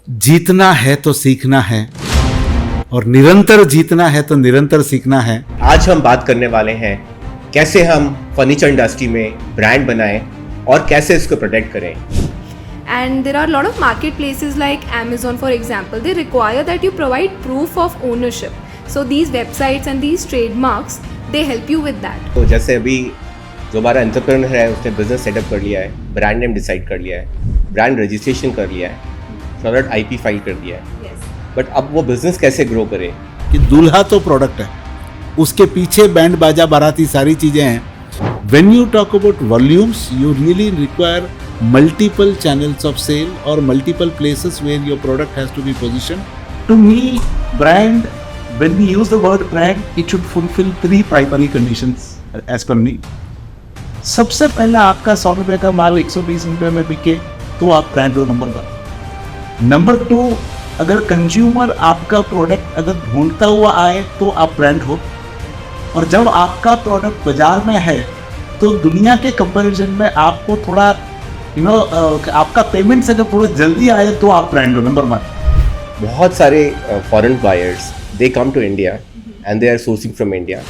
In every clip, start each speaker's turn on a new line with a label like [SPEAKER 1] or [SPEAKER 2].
[SPEAKER 1] जीतना है तो सीखना है और निरंतर जीतना है तो निरंतर सीखना है।
[SPEAKER 2] आज हम बात करने वाले हैं कैसे हम फर्नीचर इंडस्ट्री में ब्रांड बनाएं और कैसे इसको प्रोटेक्ट करें।
[SPEAKER 3] And there are a lot of marketplaces like Amazon, for example. They require that you provide proof of ownership. So these websites and these trademarks, they help you with that.
[SPEAKER 2] तो जैसे अभी जो हमारा entrepreneur है उसने business setup कर लिया है, ब्रांड नेम डिसाइड कर लिया है, ब्रांड रजिस्ट्रेशन कर लिया है, प्रोडक्ट आईपी फाइल कर दिया है,
[SPEAKER 3] Yes.
[SPEAKER 2] बट अब वो बिजनेस कैसे ग्रो करे।
[SPEAKER 1] कि दूल्हा तो प्रोडक्ट है, उसके पीछे बैंड बाजा बाराती सारी चीजें हैं। When you talk about volumes, you really require multiple channels of sale or multiple places where your product has to be positioned.
[SPEAKER 4] To me, brand, when we use the word brand, it should fulfill three primary conditions as per me. सबसे पहला आपका 100 रुपए का माल 120 रुपए में बिके तो आप ब्रांड हो, नंबर 1। नंबर 2, अगर कंज्यूमर आपका प्रोडक्ट अगर ढूंढता हुआ आए तो आप ब्रांड हो, और जब आपका प्रोडक्ट बाजार में है तो दुनिया के कंपैरिजन में आपको थोड़ा आपका पेमेंट से जब थोड़ा जल्दी आए तो आप ब्रांड हो, नंबर 1।
[SPEAKER 2] बहुत सारे foreign buyers they come to India and they are sourcing from India,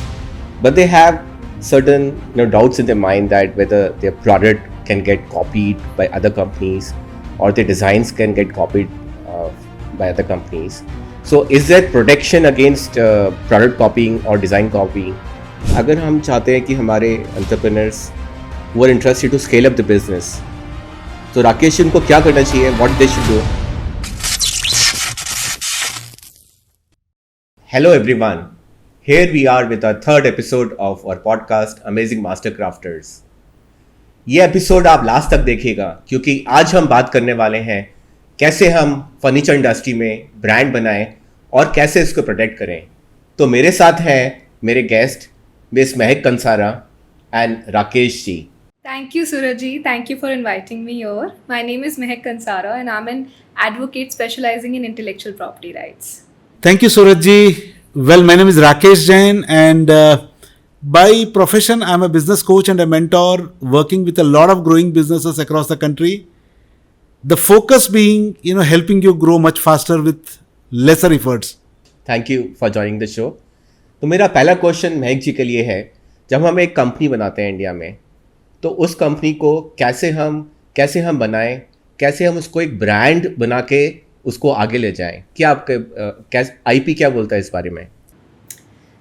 [SPEAKER 2] but they have certain doubts in their mind that whether their product can get copied by other companies or their designs can get copied by other companies. So is there protection against product copying or design copying? अगर हम चाहते हैं कि हमारे entrepreneurs who are interested to scale up the business, तो राकेश उनको क्या करना चाहिए? What they should do? Hello everyone. Here we are with our third episode of our podcast Amazing Master Crafters. ये एपिसोड आप लास्ट तक देखिएगा क्योंकि आज हम बात करने वाले हैं कैसे हम फर्नीचर इंडस्ट्री में ब्रांड बनाएं और कैसे इसको प्रोटेक्ट करें। तो मेरे साथ हैं मेरे guest miss Mahak Kansara and Rakesh ji.
[SPEAKER 3] Thank you, Surajji. Thank you for inviting me here. My name is Mehak Kansara and I'm an advocate specializing in intellectual property rights.
[SPEAKER 1] Thank you, Suraj ji. Well, my name is Rakesh Jain and by profession I'm a business coach and a mentor working with a lot of growing businesses across the country. The focus being, helping you grow much faster with lesser efforts.
[SPEAKER 2] Thank you for joining the show. तो मेरा पहला question महक जी के लिए है, जब हम एक company बनाते हैं इंडिया में तो उस कंपनी को कैसे हम बनाएं, कैसे हम उसको एक ब्रांड बना के उसको आगे ले जाएं। क्या आपके आईपी क्या बोलता है इस बारे में?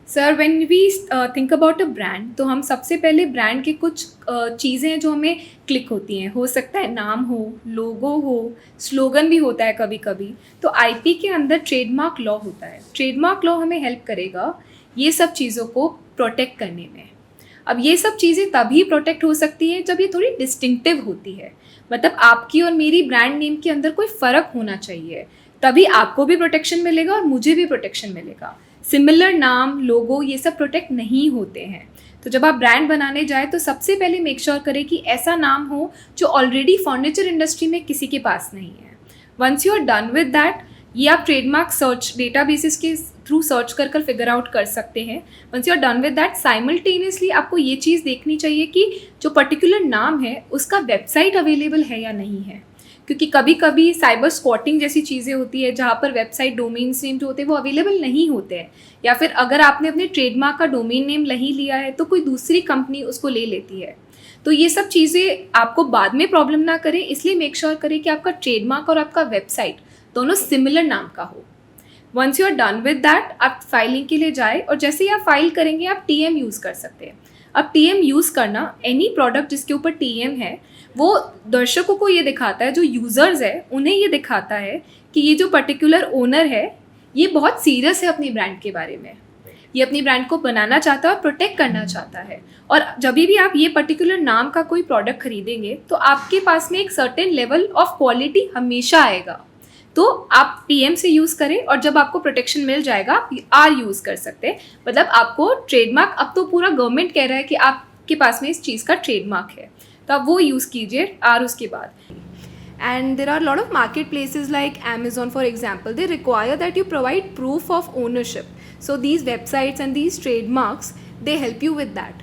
[SPEAKER 3] Sir, when we think about a brand तो हम सबसे पहले ब्रांड के कुछ चीज़ें हैं जो हमें क्लिक होती हैं। हो सकता है नाम हो, लोगो हो, स्लोगन भी होता है कभी कभी। तो आईपी के अंदर ट्रेडमार्क लॉ होता है। ट्रेडमार्क लॉ हमें हेल्प करेगा ये सब चीज़ों को प्रोटेक्ट करने में। अब ये सब चीज़ें तभी प्रोटेक्ट हो सकती हैं जब ये थोड़ी डिस्टिंक्टिव होती है, मतलब आपकी और मेरी ब्रांड नेम के अंदर कोई फ़र्क होना चाहिए, तभी आपको भी प्रोटेक्शन मिलेगा और मुझे भी प्रोटेक्शन मिलेगा। सिमिलर नाम, लोगो ये सब प्रोटेक्ट नहीं होते हैं। तो जब आप ब्रांड बनाने जाए तो सबसे पहले मेक श्योर करें कि ऐसा नाम हो जो ऑलरेडी फर्नीचर इंडस्ट्री में किसी के पास नहीं है। Once you are done with that, ये आप ट्रेडमार्क सर्च डेटाबेसिस के थ्रू सर्च कर फिगर आउट कर सकते हैं। Once you are done with that, simultaneously आपको ये चीज़ देखनी चाहिए कि जो पर्टिकुलर नाम है उसका वेबसाइट अवेलेबल है या नहीं है, क्योंकि कभी कभी साइबर स्क्वॉटिंग जैसी चीज़ें होती है जहाँ पर वेबसाइट डोमेन नेम जो होते हैं वो अवेलेबल नहीं होते हैं, या फिर अगर आपने अपने ट्रेडमार्क का डोमेन नेम नहीं लिया है तो कोई दूसरी कंपनी उसको ले लेती है। तो ये सब चीज़ें आपको बाद में प्रॉब्लम ना करें, इसलिए मेक श्योर करें कि आपका ट्रेडमार्क और आपका वेबसाइट दोनों सिमिलर नाम का हो। Once you are done with that, आप फाइलिंग के लिए जाए और जैसे ही आप फाइल करेंगे आप टीएम यूज़ कर सकते हैं। अब टीएम यूज़ करना, एनी प्रोडक्ट जिसके ऊपर टीएम है वो दर्शकों को ये दिखाता है, जो यूज़र्स है उन्हें ये दिखाता है कि ये जो पर्टिकुलर ओनर है ये बहुत सीरियस है अपनी ब्रांड के बारे में, ये अपनी ब्रांड को बनाना चाहता है और प्रोटेक्ट करना चाहता है। और जब भी आप ये पर्टिकुलर नाम का कोई प्रोडक्ट खरीदेंगे तो आपके पास में एक सर्टेन लेवल ऑफ क्वालिटी हमेशा आएगा। तो आप टीएम से यूज़ करें और जब आपको प्रोटेक्शन मिल जाएगा आप आर यूज़ कर सकते हैं। मतलब आपको ट्रेडमार्क, अब तो पूरा गवर्नमेंट कह रहा है कि आपके पास में इस चीज़ का ट्रेडमार्क है तो आप वो यूज़ कीजिए आर उसके बाद। And there are a lot of marketplaces like Amazon, for example. They require that you provide proof of ownership. So these websites and these trademarks, they help you with that.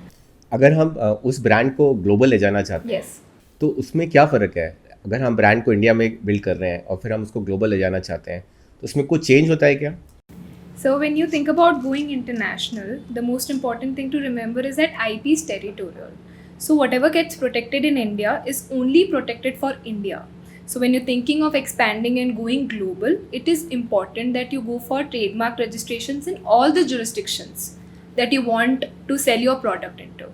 [SPEAKER 2] अगर हम उस brand को global ले जाना चाहते हैं
[SPEAKER 3] Yes.
[SPEAKER 2] तो उसमें क्या फ़र्क है? अगर हम ब्रांड को इंडिया में बिल्ड कर रहे हैं और फिर हम उसको ग्लोबल ले जाना चाहते हैं तो उसमें कुछ चेंज होता है क्या?
[SPEAKER 3] So when you think about going international, the most important thing to remember is that IP is territorial. So whatever gets protected in India is only protected for India. So when you're thinking of expanding and going global, it is important that you go for trademark registrations in all the jurisdictions that you want to sell your product into.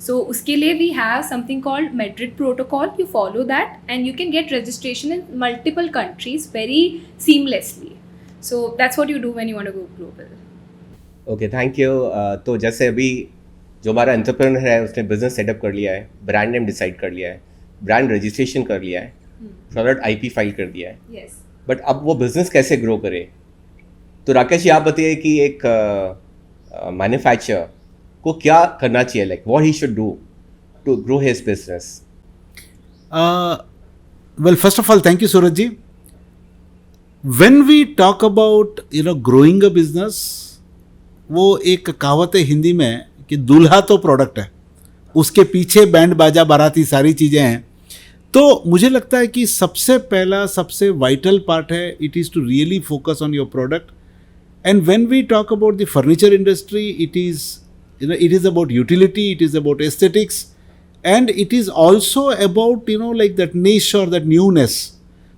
[SPEAKER 3] So uske liye we have something called Madrid Protocol. You follow that and you can get registration in multiple countries very seamlessly. So that's what you do when you want to go global.
[SPEAKER 2] Okay, thank you. तो जैसे अभी जो हमारा entrepreneur है उसने business setup कर लिया है, ब्रांड नेम डिसाइड कर लिया है, ब्रांड रजिस्ट्रेशन कर लिया है, प्रोडक्ट आईपी फाइल कर दिया है,
[SPEAKER 3] Yes.
[SPEAKER 2] बट अब वो बिजनेस कैसे ग्रो करे? तो राकेश जी आप बताइए कि एक मैन्युफैक्चरर को क्या करना चाहिए, like what he should do to grow his business?
[SPEAKER 1] Well, first of all, thank you, Suraj ji. When we talk about growing a business, वो एक कहावत है हिंदी में कि दूल्हा तो प्रोडक्ट है, उसके पीछे बैंड बाजा बाराती सारी चीज़ें हैं। तो मुझे लगता है कि सबसे पहला सबसे वाइटल पार्ट है it is to really focus on your product. And when we talk about the furniture industry, it is about utility, it is about aesthetics, and it is also about like that niche और that newness.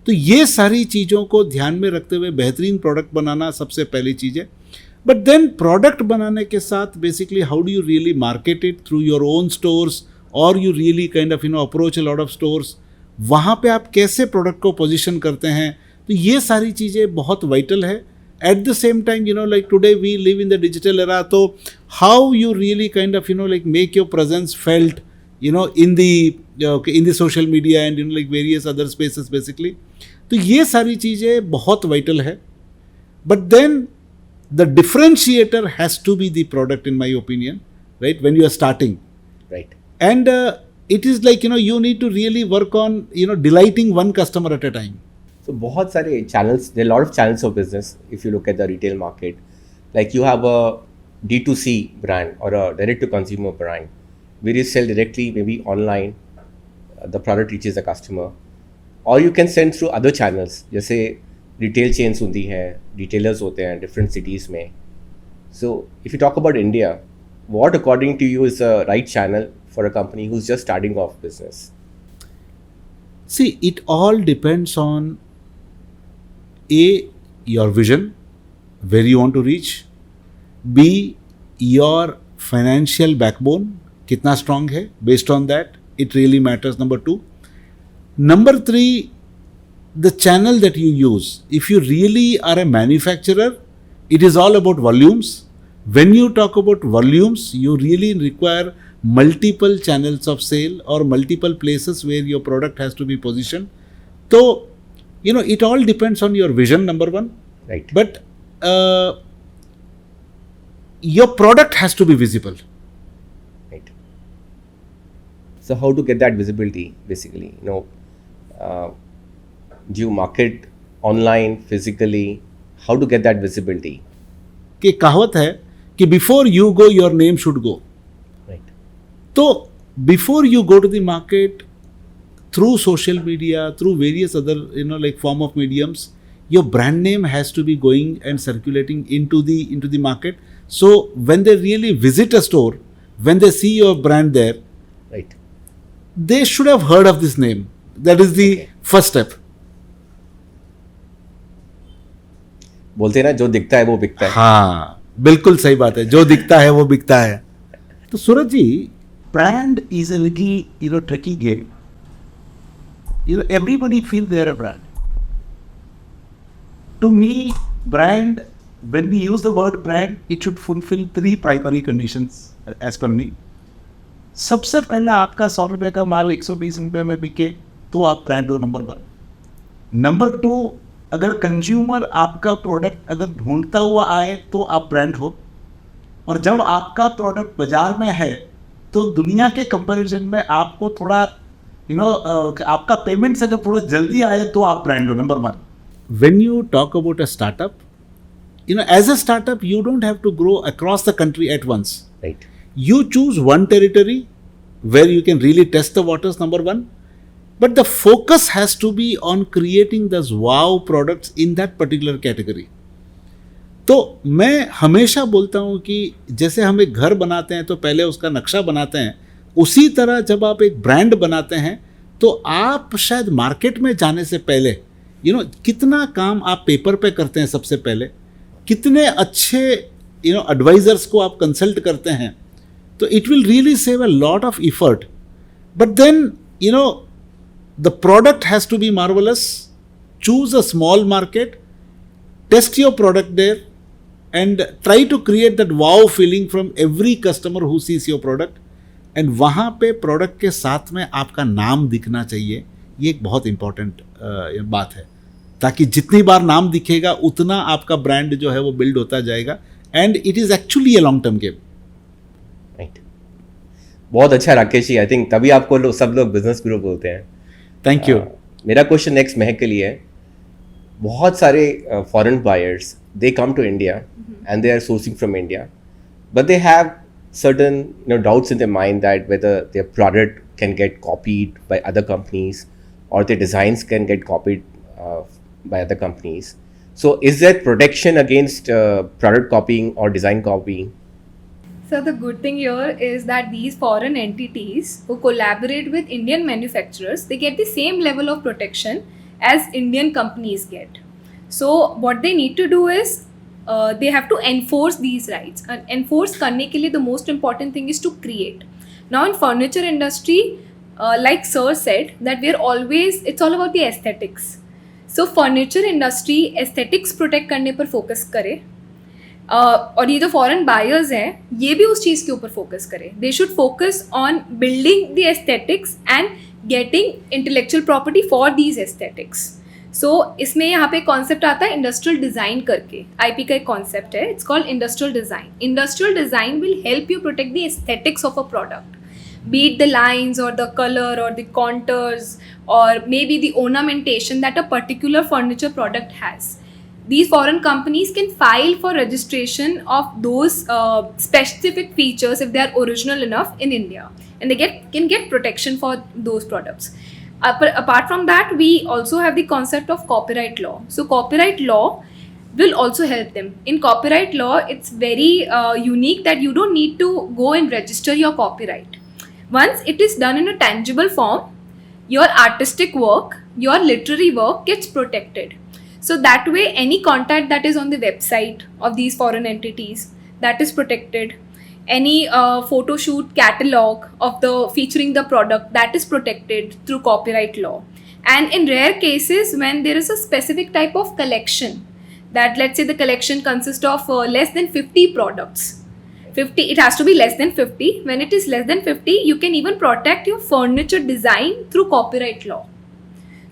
[SPEAKER 1] तो ये सारी चीज़ों को ध्यान में रखते हुए बेहतरीन प्रोडक्ट बनाना सबसे पहली चीज़ है। बट देन प्रोडक्ट बनाने के साथ basically how do you really market it through your own stores और you really kind of approach a lot of stores, वहाँ पे आप कैसे प्रोडक्ट को पोजीशन करते हैं। तो ये सारी चीज़ें बहुत वाइटल है। At the same time like today we live in the digital era, तो how you really kind of like make your presence felt in the social media and like various other spaces basically. तो ये सारी चीज़ें बहुत vital है। But then the differentiator has to be the product in my opinion, right, when you are starting,
[SPEAKER 2] right.
[SPEAKER 1] And it is like you need to really work on delighting one customer at a time.
[SPEAKER 2] So बहुत सारे channels, there are a lot of channels of business if you look at the retail market. Like you have a D2C brand or a direct to consumer brand where you sell directly, maybe online, the product reaches the customer, or you can send through other channels जैसे retail chains होती हैं, retailers होते हैं different cities में. So if you talk about India, what according to you is the right channel for a company who's just starting off business?
[SPEAKER 1] See, it all depends on A, your vision, where you want to reach, B, your financial backbone, कितना strong है, based on that, it really matters, number 2. Number 3, the channel that you use. If you really are a manufacturer, it is all about volumes. When you talk about volumes, you really require multiple channels of sale or multiple places where your product has to be positioned. So, it all depends on your vision, number 1.
[SPEAKER 2] Right.
[SPEAKER 1] But your product has to be visible.
[SPEAKER 2] Right. So how to get that visibility, basically? Do you market online, physically? How to get that visibility?
[SPEAKER 1] कि कहावत है कि before you go, your name should go.
[SPEAKER 2] Right.
[SPEAKER 1] So, before you go to the market, through social media, through various other, like form of mediums, your brand name has to be going and circulating into the market. So, when they really visit a store, when they see your brand there,
[SPEAKER 2] Right.
[SPEAKER 1] they should have heard of this name. That is the first step.
[SPEAKER 2] बोलते हैं ना, जो दिखता है वो बिकता है.
[SPEAKER 1] हाँ, बिल्कुल सही बात है, जो दिखता है वो बिकता है। तो सूरज जी,
[SPEAKER 4] Brand is a little, tricky game. Everybody feels they're a brand. To me, brand, when we use the word brand, it should fulfill 3 primary conditions as per me. सबसे पहला आपका 100 रुपये का माल 120 रुपये में बिके तो आप ब्रांड हो, नंबर 1. नंबर 2, अगर कंज्यूमर आपका प्रोडक्ट अगर ढूंढता हुआ आए तो आप ब्रांड हो. और जब आपका प्रोडक्ट बाजार में है तो दुनिया के कंपैरिजन में आपको थोड़ा आपका पेमेंट से जब थोड़ा जल्दी आए तो आप ब्रांड हो, number 1.
[SPEAKER 1] when you talk about a startup, as a startup, you don't have to grow across the country at once.
[SPEAKER 2] Right.
[SPEAKER 1] You choose one territory where you can really test the waters, number 1. but the focus has to be on creating those wow products in that particular category. तो मैं हमेशा बोलता हूँ कि जैसे हम एक घर बनाते हैं तो पहले उसका नक्शा बनाते हैं, उसी तरह जब आप एक ब्रांड बनाते हैं तो आप शायद मार्केट में जाने से पहले कितना काम आप पेपर पे करते हैं, सबसे पहले कितने अच्छे एडवाइजर्स को आप कंसल्ट करते हैं, तो it will really save a lot of effort. But then the product has to be marvelous. Choose a small market, test your product there, and try to create that wow feeling from every customer who sees your product. And वहाँ पे product के साथ में आपका नाम दिखना चाहिए. ये एक बहुत इंपॉर्टेंट बात है, ताकि जितनी बार नाम दिखेगा उतना आपका ब्रांड जो है वो बिल्ड होता जाएगा. And it is actually a long term game.
[SPEAKER 2] Right. बहुत अच्छा राकेश जी. आई थिंक तभी आपको सब लोग बिजनेस गुरु बोलते हैं.
[SPEAKER 1] Thank you.
[SPEAKER 2] मेरा क्वेश्चन नेक्स्ट महक के लिए है. बहुत सारे foreign buyers they come to India and they are sourcing from India, but they have certain doubts in their mind that whether their product can get copied by other companies or their designs can get copied by other companies. So is there protection against product copying or design copying?
[SPEAKER 3] So the good thing here is that these foreign entities who collaborate with Indian manufacturers, they get the same level of protection as Indian companies get. So what they need to do is they have to enforce these rights. And enforce करने के लिए the most important thing is to create. Now in furniture industry, like sir said, that we are always, it's all about the aesthetics. So furniture industry aesthetics protect करने पर focus करे. और ये जो foreign buyers हैं ये भी उस चीज़ के ऊपर फोकस करें. They should focus on building the aesthetics and getting intellectual property for these aesthetics. So इसमें यहाँ पे कॉन्सेप्ट आता है इंडस्ट्रियल डिज़ाइन करके. आईपी का एक कॉन्सेप्ट है, it's called industrial design. Industrial design will help you protect the aesthetics of a product, be it the lines or the color or the contours or maybe the ornamentation that a particular furniture product has. These foreign companies can file for registration of those specific features if they are original enough in India, and they can get protection for those products. Apart from that, we also have the concept of copyright law. So copyright law will also help them. In copyright law, it's very unique that you don't need to go and register your copyright. Once it is done in a tangible form, your artistic work, your literary work gets protected. So that way, any content that is on the website of these foreign entities, that is protected. Any photo shoot catalog of the featuring the product, that is protected through copyright law. And in rare cases, when there is a specific type of collection, that let's say the collection consists of less than 50 products. 50, it has to be less than 50. When it is less than 50, you can even protect your furniture design through copyright law.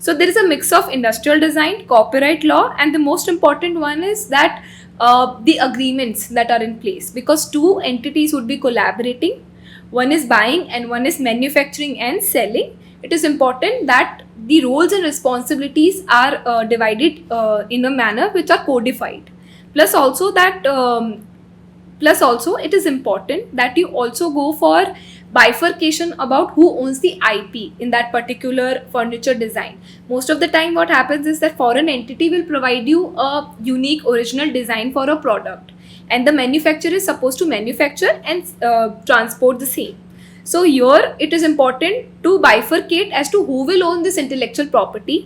[SPEAKER 3] So there is a mix of industrial design, copyright law, and the most important one is that the agreements that are in place, because two entities would be collaborating. One is buying and one is manufacturing and selling. It is important that the roles and responsibilities are divided in a manner which are codified. Plus also it is important that you also go for bifurcation about who owns the IP in that particular furniture design. Most of the time what happens is that foreign entity will provide you a unique original design for a product, and the manufacturer is supposed to manufacture and transport the same. So here it is important to bifurcate as to who will own this intellectual property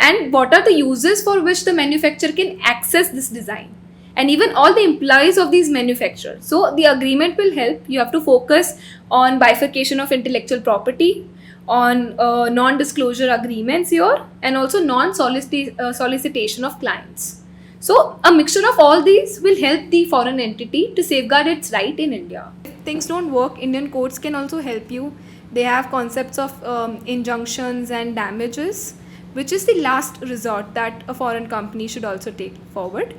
[SPEAKER 3] and what are the uses for which the manufacturer can access this design, and even all the employees of these manufacturers. So the agreement will help. You have to focus on bifurcation of intellectual property, on non-disclosure agreements here, and also non-solicitation of clients. So a mixture of all these will help the foreign entity to safeguard its right in India. If things don't work, Indian courts can also help you. They have concepts of injunctions and damages, which is the last resort that a foreign company should also take forward.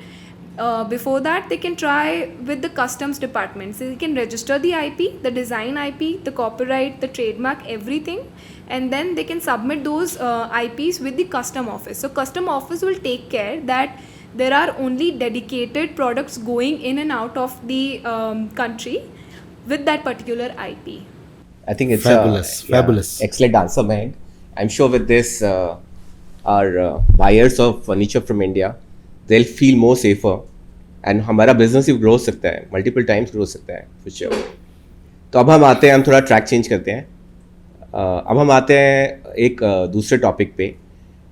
[SPEAKER 3] Before that, they can try with the customs department. So they can register the IP, the design IP, the copyright, the trademark, everything, and then they can submit those IPs with the custom office. So custom office will take care that there are only dedicated products going in and out of the country with that particular IP.
[SPEAKER 2] I think it's
[SPEAKER 1] Fabulous.
[SPEAKER 2] excellent answer, Mahek. I'm sure with this, our buyers of furniture from India, they'll feel more safer, and हमारा business भी grow सकता है, multiple times grow सकता है for sure. तो अब हम आते हैं, हम थोड़ा ट्रैक चेंज करते हैं. अब हम आते हैं एक दूसरे टॉपिक पे,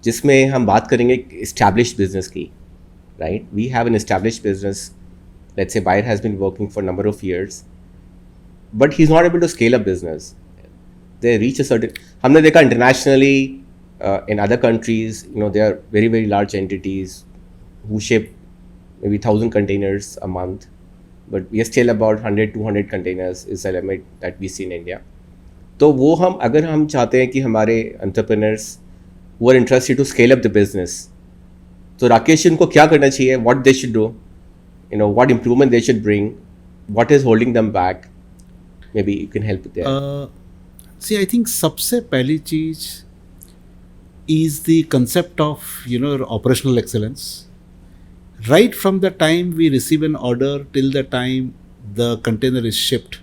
[SPEAKER 2] जिसमें हम बात करेंगे established business की, right? We have an established business. Let's say buyer has been working for a number of years, but he's not able to scale up business. They reach a certain. हमने देखा internationally in other countries, there are very very large entities who ship maybe 1,000 containers a month, but we are still about 100-200 containers is the limit that we see in India. तो वो अगर हम चाहते हैं कि हमारे entrepreneurs who are interested to scale up the business, तो राकेश इनको क्या करना चाहिए? What they should do? What improvement they should bring? What is holding them back? Maybe you can help with that.
[SPEAKER 1] See, I think सबसे पहली चीज is the concept of operational excellence. Right from the time we receive an order till the time the container is shipped,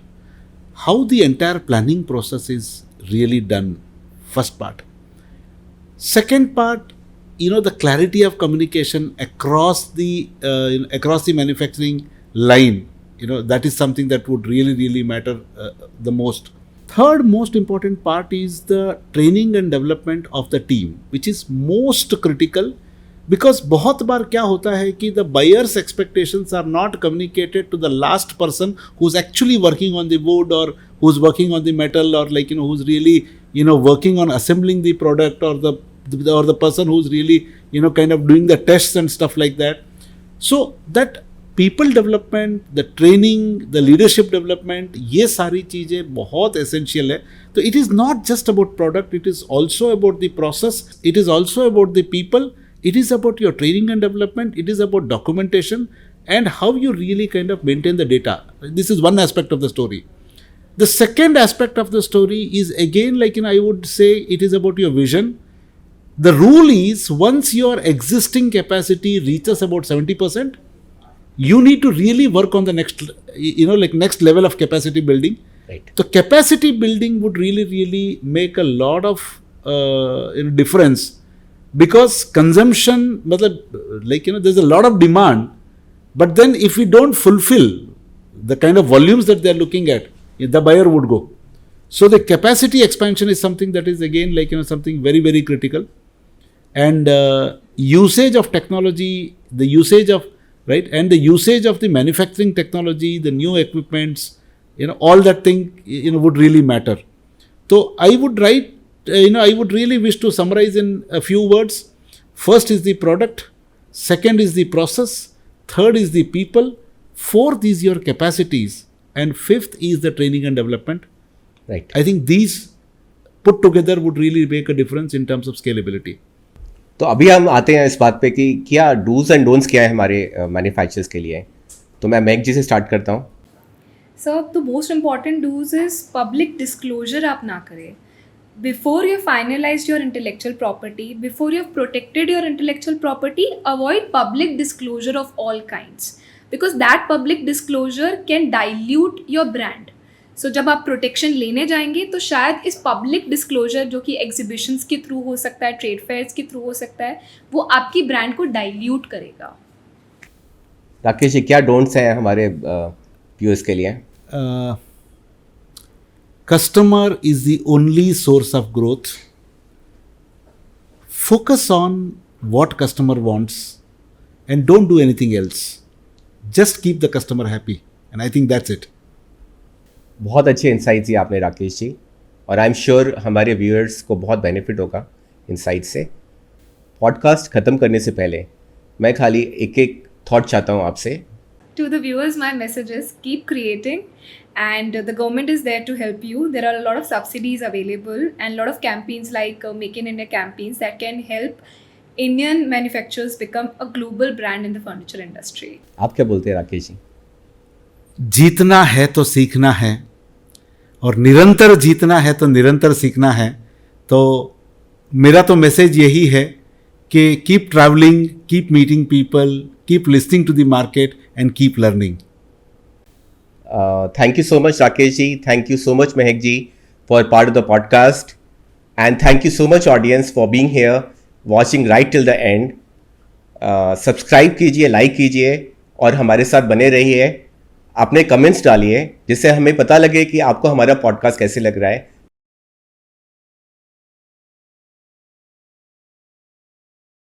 [SPEAKER 1] how the entire planning process is really done. First part. Second part, the clarity of communication across the manufacturing line. That is something that would really matter the most. Third most important part is the training and development of the team, which is most critical, because बहुत बार क्या होता है कि the buyer's expectations are not communicated to the last person who's actually working on the wood, or who's working on the metal, or who's really working on assembling the product, or the person who's really kind of doing the tests and stuff like that. So that people development, the training, the leadership development, ये सारी चीज़ें बहुत essential है. तो it is not just about product, it is also about the process, it is also about the people, it is about your training and development, it is about documentation and how you really kind of maintain the data. This is one aspect of the story. The second aspect of the story is again I would say it is about your vision. The rule is once your existing capacity reaches about 70%, you need to really work on the next next level of capacity building.
[SPEAKER 2] Right.
[SPEAKER 1] So capacity building would really make a lot of difference. Because consumption, there's a lot of demand, but then if we don't fulfill the kind of volumes that they're looking at, the buyer would go. So the capacity expansion is something that is again something very critical, and usage of technology, the usage of and the usage of the manufacturing technology, the new equipments, all that thing would really matter. So I would write. I would really wish to summarize in a few words. First is the product, second is the process, third is the people, fourth is your capacities, and fifth is the training and development.
[SPEAKER 2] Right.
[SPEAKER 1] I think these put together would really make a difference in terms of scalability.
[SPEAKER 2] तो अभी हम आते हैं इस बात पे कि क्या डूज एंड डोंट्स क्या है हमारे मैन्युफैक्चरर्स के लिए. तो मैं मैक जी से स्टार्ट करता हूँ.
[SPEAKER 3] Sir, the most important do's is public disclosure आप ना करें. Before you finalized your intellectual property, before you've protected your intellectual property, avoid public disclosure of all kinds, because that public disclosure can dilute your brand. So जब आप protection लेने जाएंगे तो शायद इस पब्लिक डिस्क्लोजर जो कि एग्जीबिशंस के थ्रू हो सकता है, ट्रेड फेयर्स के थ्रू हो सकता है, वो आपकी ब्रांड को डाइल्यूट करेगा.
[SPEAKER 2] राकेश जी, क्या डोंट्स हैं हमारे व्यूअर्स के लिए?
[SPEAKER 1] Customer is the only source of growth. Focus on what customer wants and don't do anything else. Just keep the customer happy. And I think that's it.
[SPEAKER 2] बहुत अच्छे insights दिए आपने राकेश जी, और आई एम श्योर हमारे viewers को बहुत benefit होगा insight से. पॉडकास्ट ख़त्म करने से पहले मैं खाली एक थॉट चाहता हूँ आपसे.
[SPEAKER 3] To the viewers, my message is keep creating, and the government is there to help you. There are a lot of subsidies available and a lot of campaigns like Make in India campaigns that can help Indian manufacturers become a global brand in the furniture industry.
[SPEAKER 2] आप क्या बोलते हैं राकेश जी?
[SPEAKER 1] जीतना है तो सीखना है, और निरंतर जीतना है तो निरंतर सीखना है. तो मेरा तो मैसेज यही है कि keep travelling, keep meeting people, keep listening to the market and keep learning.
[SPEAKER 2] Thank you so much Rakesh ji, thank you so much Mehak ji for part of the podcast, And thank you so much audience for being here, watching right till the end. Subscribe कीजिए, like कीजिए और हमारे साथ बने रहिए. अपने comments डालिए जिससे हमें पता लगे कि आपको हमारा पॉडकास्ट कैसे लग रहा है.